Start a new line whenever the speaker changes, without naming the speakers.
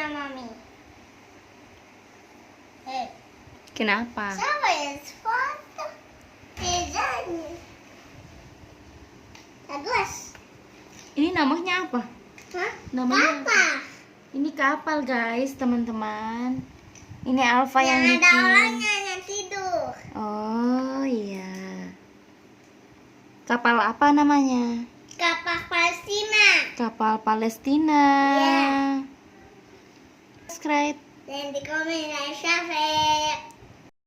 sama Mami.
Kenapa?
Siapa yang foto? Tezanya. Bagus.
Ini namanya apa?
Hah?
Namanya
Apa?
Ini kapal guys, teman-teman. Ini Alfa yang
Yang ada
bikin.
orangnya yang tidur.
Oh iya. Kapal apa namanya?
Kapal Palestina.
Kapal Palestina.
Iya.
Subscribe.
Dan di komen, like, share.